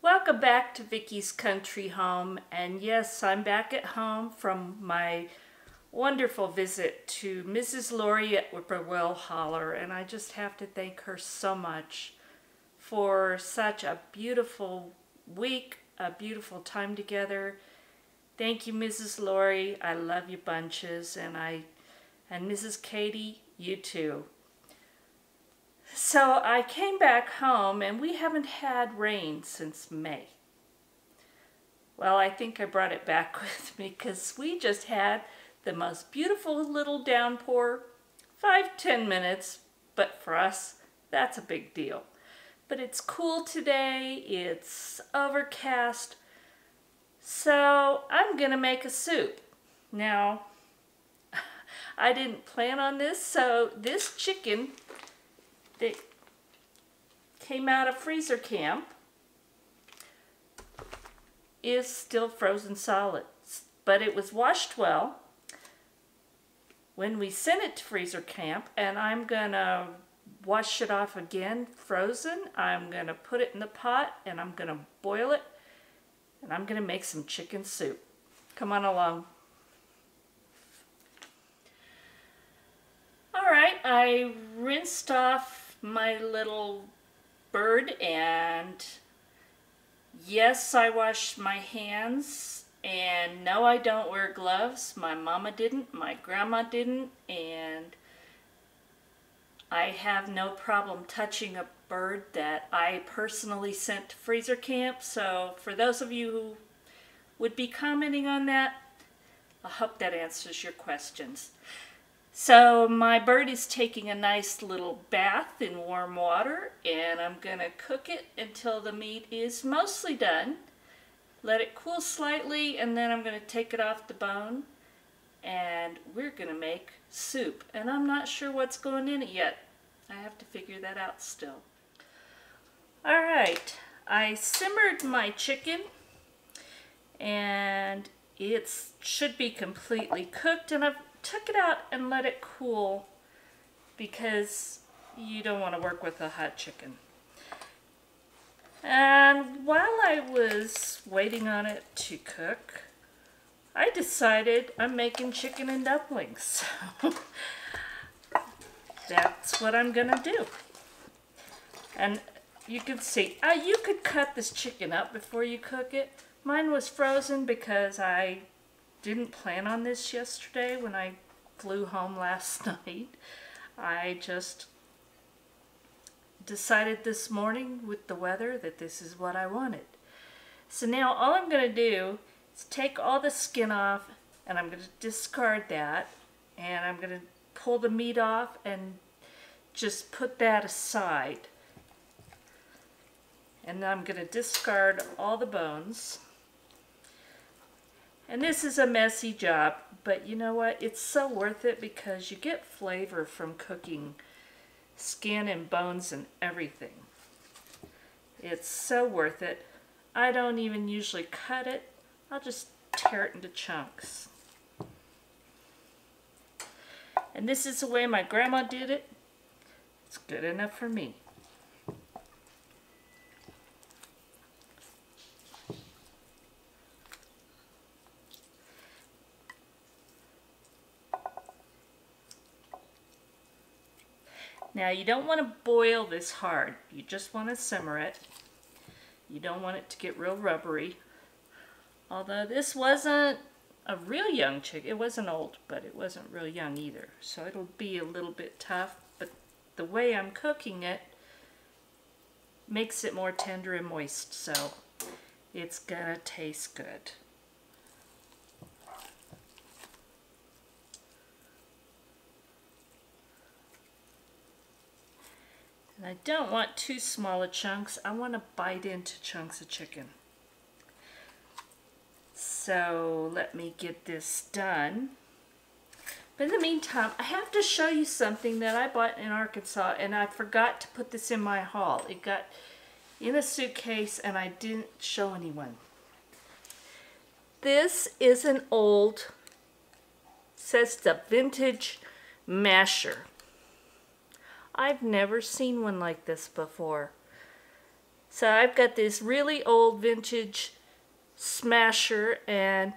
Welcome back to Vickie's Country Home, and yes, I'm back at home from my wonderful visit to Mrs. Lori at Whippoorwill Holler, and I just have to thank her so much for such a beautiful week, a beautiful time together. Thank you, Mrs. Lori. I love you bunches, and Mrs. Katie, you too. So I came back home and we haven't had rain since May. Well, I think I brought it back with me because we just had the most beautiful little downpour, 5-10 minutes, but for us, that's a big deal. But it's cool today, it's overcast, so I'm gonna make a soup. Now, I didn't plan on this, so this chicken that came out of freezer camp is still frozen solid, but it was washed well when we sent it to freezer camp, and I'm gonna wash it off again frozen. I'm gonna put it in the pot and I'm gonna boil it, and I'm gonna make some chicken soup. Come on along. All right, I rinsed off my little bird, and yes, I washed my hands, and no, I don't wear gloves. My mama didn't, my grandma didn't, and I have no problem touching a bird that I personally sent to freezer camp. So for those of you who would be commenting on that, I hope that answers your questions. So my bird is taking a nice little bath in warm water, and I'm going to cook it until the meat is mostly done. Let it cool slightly, and then I'm going to take it off the bone, and we're going to make soup. And I'm not sure what's going in it yet. I have to figure that out still. All right, I simmered my chicken, and it should be completely cooked, and I've took it out and let it cool because you don't want to work with a hot chicken. And while I was waiting on it to cook, I decided I'm making chicken and dumplings. So that's what I'm gonna do. And you can see, you could cut this chicken up before you cook it. Mine was frozen because I didn't plan on this yesterday when I flew home last night. I just decided this morning with the weather that this is what I wanted. So now all I'm going to do is take all the skin off, and I'm going to discard that, and I'm going to pull the meat off and just put that aside. And then I'm going to discard all the bones. And this is a messy job, but you know what? It's so worth it because you get flavor from cooking skin and bones and everything. It's so worth it. I don't even usually cut it. I'll just tear it into chunks. And this is the way my grandma did it. It's good enough for me. Now you don't want to boil this hard, you just want to simmer it. You don't want it to get real rubbery. Although this wasn't a real young chicken, it wasn't old, but it wasn't real young either. So it'll be a little bit tough, but the way I'm cooking it makes it more tender and moist, so it's gonna taste good. And I don't want too small of chunks. I want to bite into chunks of chicken. So let me get this done. But in the meantime, I have to show you something that I bought in Arkansas, and I forgot to put this in my haul. It got in a suitcase and I didn't show anyone. This is an old, says the vintage masher. I've never seen one like this before. So I've got this really old vintage smasher, and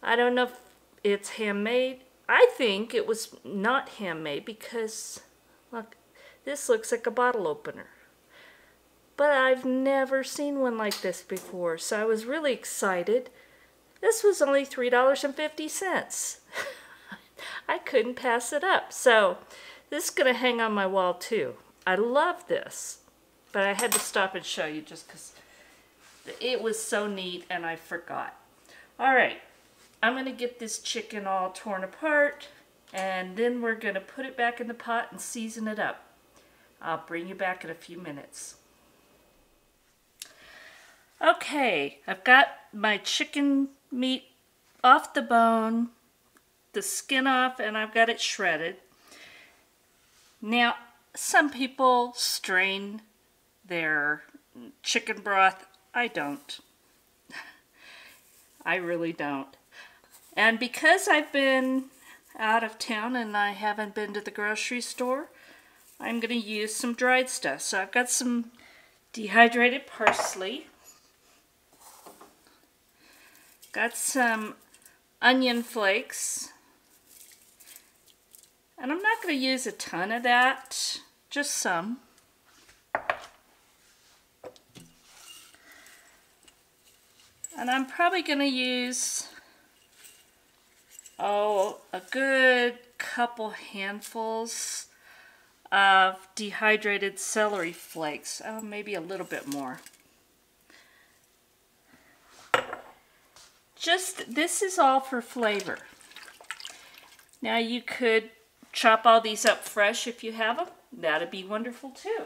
I don't know if it's handmade. I think it was not handmade because, look, this looks like a bottle opener. But I've never seen one like this before, so I was really excited. This was only $3.50. I couldn't pass it up. So this is going to hang on my wall too. I love this, but I had to stop and show you just because it was so neat and I forgot. All right, I'm going to get this chicken all torn apart, and then we're going to put it back in the pot and season it up. I'll bring you back in a few minutes. Okay, I've got my chicken meat off the bone, the skin off, and I've got it shredded. Now, some people strain their chicken broth. I don't. I really don't. And because I've been out of town and I haven't been to the grocery store, I'm going to use some dried stuff. So I've got some dehydrated parsley. Got some onion flakes. And I'm not going to use a ton of that, just some. And I'm probably going to use, a good couple handfuls of dehydrated celery flakes. Oh, maybe a little bit more. This is all for flavor. Now you could chop all these up fresh if you have them. That'd be wonderful too.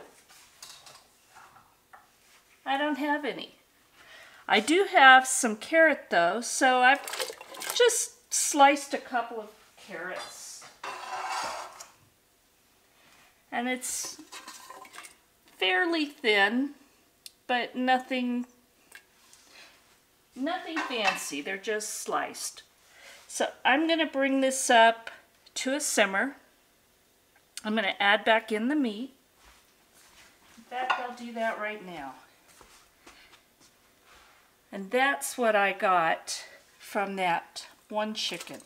I don't have any. I do have some carrot though, so I've just sliced a couple of carrots. And it's fairly thin, but nothing fancy. They're just sliced. So I'm going to bring this up to a simmer. I'm going to add back in the meat. In fact, I'll do that right now. And that's what I got from that one chicken.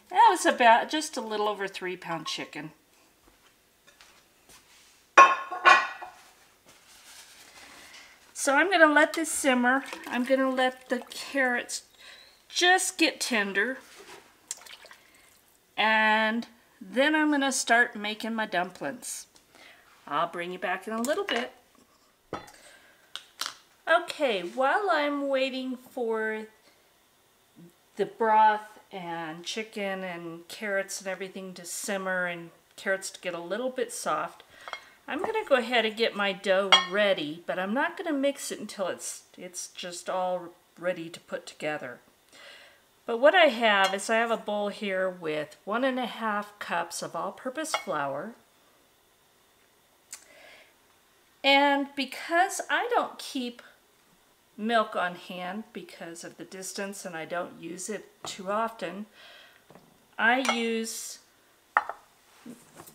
That was about just a little over 3-pound chicken. So I'm going to let this simmer. I'm going to let the carrots just get tender. And then I'm going to start making my dumplings. I'll bring you back in a little bit. Okay, while I'm waiting for the broth and chicken and carrots and everything to simmer and carrots to get a little bit soft, I'm going to go ahead and get my dough ready, but I'm not going to mix it until it's just all ready to put together. But what I have is I have a bowl here with 1.5 cups of all-purpose flour. And because I don't keep milk on hand because of the distance and I don't use it too often,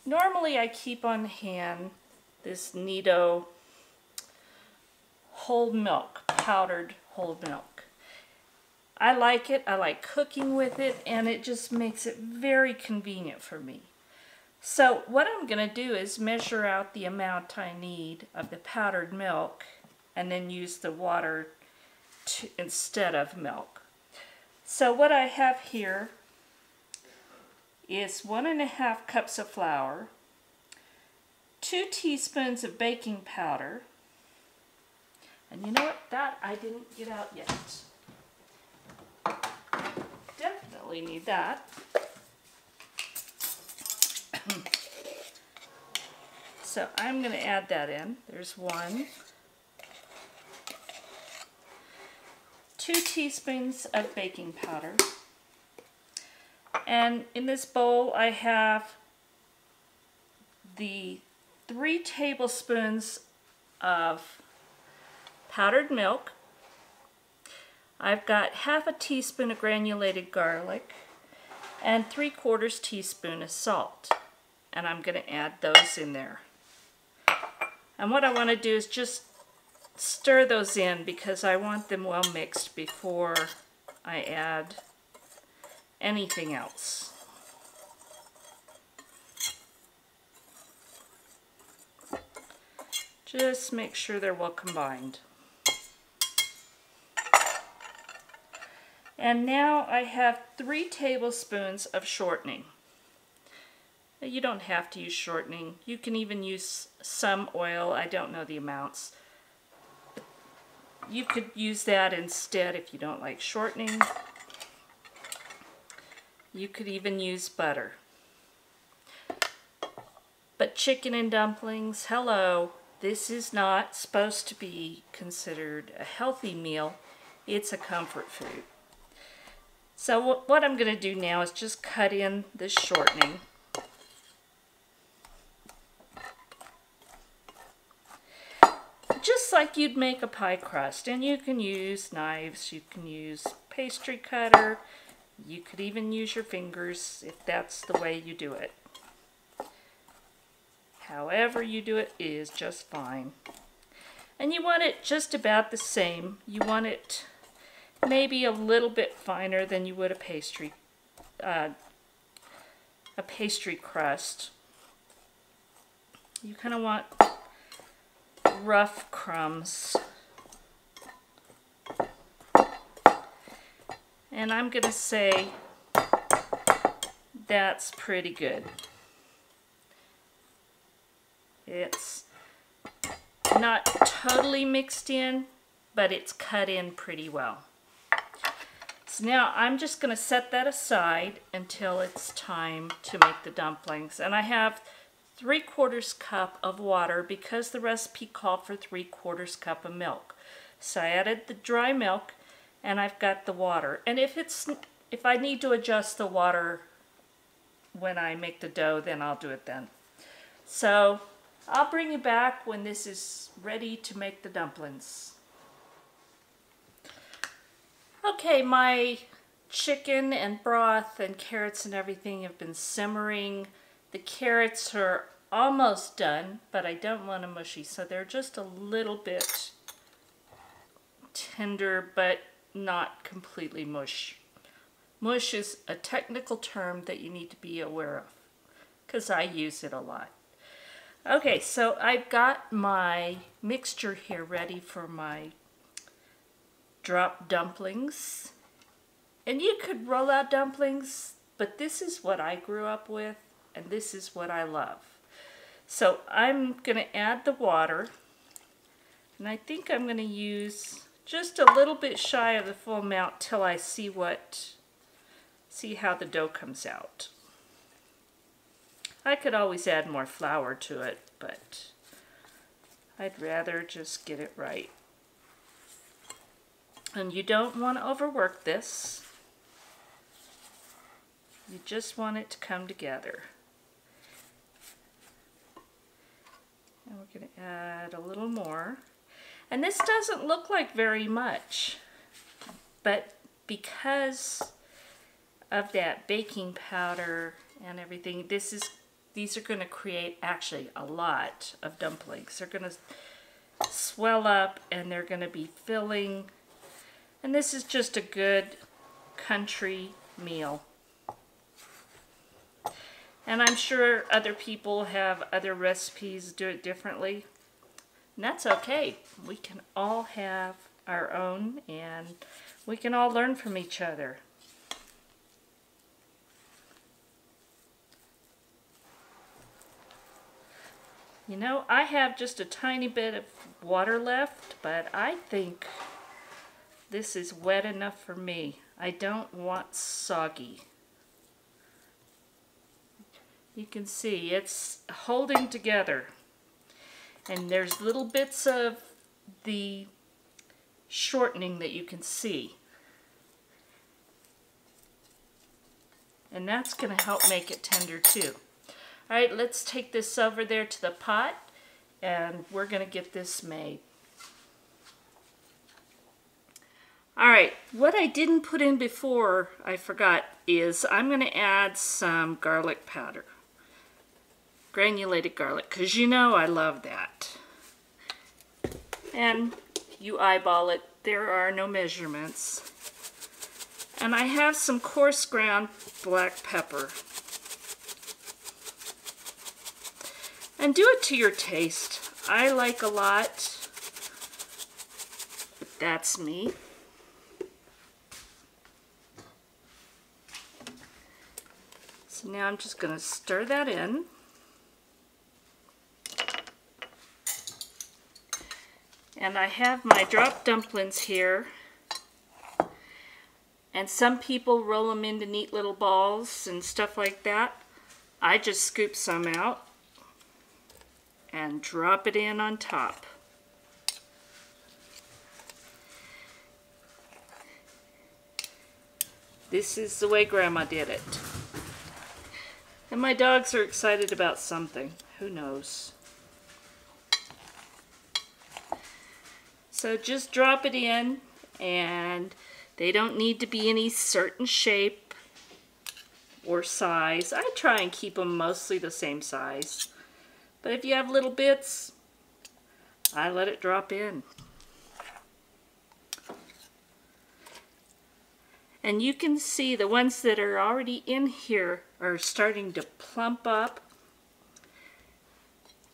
normally I keep on hand this Nido whole milk, powdered whole milk. I like it, I like cooking with it, and it just makes it very convenient for me. So what I'm going to do is measure out the amount I need of the powdered milk and then use the water instead of milk. So what I have here is 1.5 cups of flour, 2 teaspoons of baking powder, and you know what, that I didn't get out yet. Definitely need that. So I'm going to add that in. There's 1. 2 teaspoons of baking powder. And in this bowl I have the 3 tablespoons of powdered milk. I've got half a teaspoon of granulated garlic and 3/4 teaspoon of salt. and I'm going to add those in there. And what I want to do is just stir those in because I want them well mixed before I add anything else. Just make sure they're well combined. And now I have 3 tablespoons of shortening. You don't have to use shortening. You can even use some oil. I don't know the amounts. You could use that instead if you don't like shortening. You could even use butter. But chicken and dumplings, hello, this is not supposed to be considered a healthy meal. It's a comfort food. So what I'm going to do now is just cut in this shortening. Just like you'd make a pie crust, and you can use knives, you can use pastry cutter, you could even use your fingers if that's the way you do it. However you do it is just fine. And you want it just about the same. You want it maybe a little bit finer than you would a pastry crust. You kind of want rough crumbs. And I'm going to say that's pretty good. It's not totally mixed in, but it's cut in pretty well. So now I'm just going to set that aside until it's time to make the dumplings. And I have 3/4 cup of water because the recipe called for 3/4 cup of milk. So I added the dry milk and I've got the water. And if I need to adjust the water when I make the dough, then I'll do it then. So I'll bring you back when this is ready to make the dumplings. Okay, my chicken and broth and carrots and everything have been simmering. The carrots are almost done, but I don't want them mushy, so they're just a little bit tender, but not completely mush. Mush is a technical term that you need to be aware of, because I use it a lot. Okay, so I've got my mixture here ready for my drop dumplings. And you could roll out dumplings, but this is what I grew up with, and this is what I love. So I'm going to add the water, and I think I'm going to use just a little bit shy of the full amount till I see how the dough comes out. I could always add more flour to it, but I'd rather just get it right. And you don't want to overwork this. You just want it to come together. And we're going to add a little more. And this doesn't look like very much, but because of that baking powder and everything, these are going to create actually a lot of dumplings. They're going to swell up and they're going to be filling. And this is just a good country meal. And I'm sure other people have other recipes, do it differently. And that's okay. We can all have our own, and we can all learn from each other. You know, I have just a tiny bit of water left, but I think this is wet enough for me. I don't want soggy. You can see it's holding together. And there's little bits of the shortening that you can see. And that's going to help make it tender too. All right, let's take this over there to the pot, and we're going to get this made. All right, what I didn't put in before, I forgot, is I'm going to add some garlic powder. granulated garlic, because you know I love that. And you eyeball it. There are no measurements. And I have some coarse ground black pepper. And do it to your taste. I like a lot, but that's me. So now I'm just going to stir that in. And I have my drop dumplings here. And some people roll them into neat little balls and stuff like that. I just scoop some out and drop it in on top. This is the way Grandma did it. And my dogs are excited about something. Who knows? So just drop it in, and they don't need to be any certain shape or size. I try and keep them mostly the same size. But if you have little bits, I let it drop in. And you can see the ones that are already in here are starting to plump up.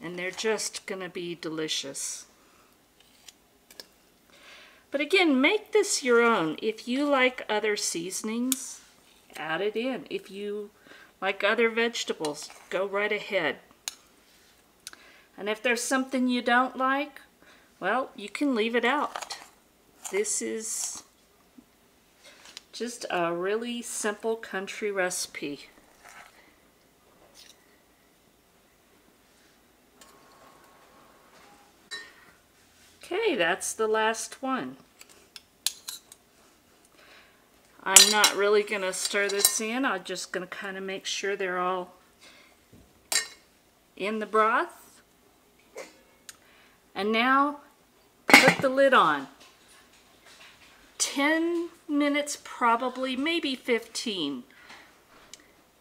And they're just going to be delicious. But again, make this your own. If you like other seasonings, add it in. If you like other vegetables, go right ahead. And if there's something you don't like, well, you can leave it out. This is just a really simple country recipe. Okay, that's the last one. I'm not really going to stir this in. I'm just going to kind of make sure they're all in the broth. And now, put the lid on. 10 minutes probably, maybe 15.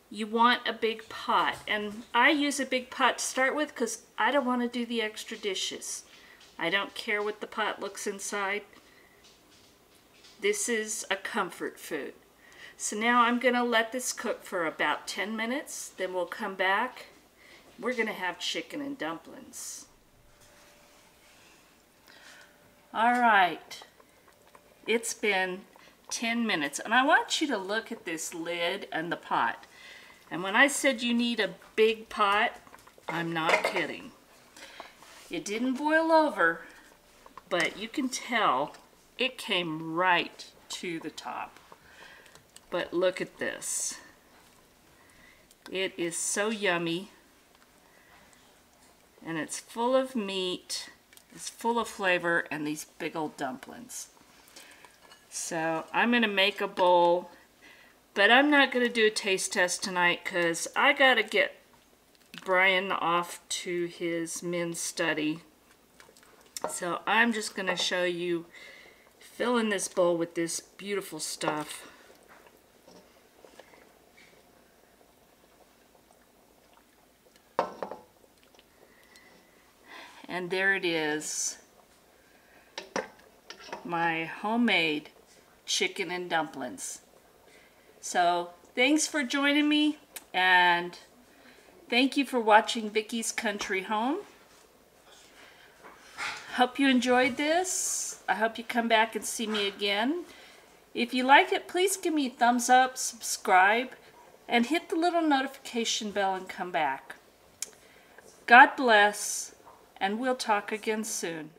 You want a big pot. And I use a big pot to start with because I don't want to do the extra dishes. I don't care what the pot looks inside. This is a comfort food. So now I'm going to let this cook for about 10 minutes. Then we'll come back. We're going to have chicken and dumplings. All right. It's been 10 minutes. And I want you to look at this lid and the pot. And when I said you need a big pot, I'm not kidding. It didn't boil over, but you can tell it came right to the top. But look at this. It is so yummy. And it's full of meat. It's full of flavor and these big old dumplings. So I'm going to make a bowl. But I'm not going to do a taste test tonight because I got to get Brian off to his men's study. So I'm just going to show you filling this bowl with this beautiful stuff. And there it is. My homemade chicken and dumplings. So thanks for joining me, and thank you for watching Vickie's Country Home. Hope you enjoyed this. I hope you come back and see me again. If you like it, please give me a thumbs up, subscribe, and hit the little notification bell and come back. God bless, and we'll talk again soon.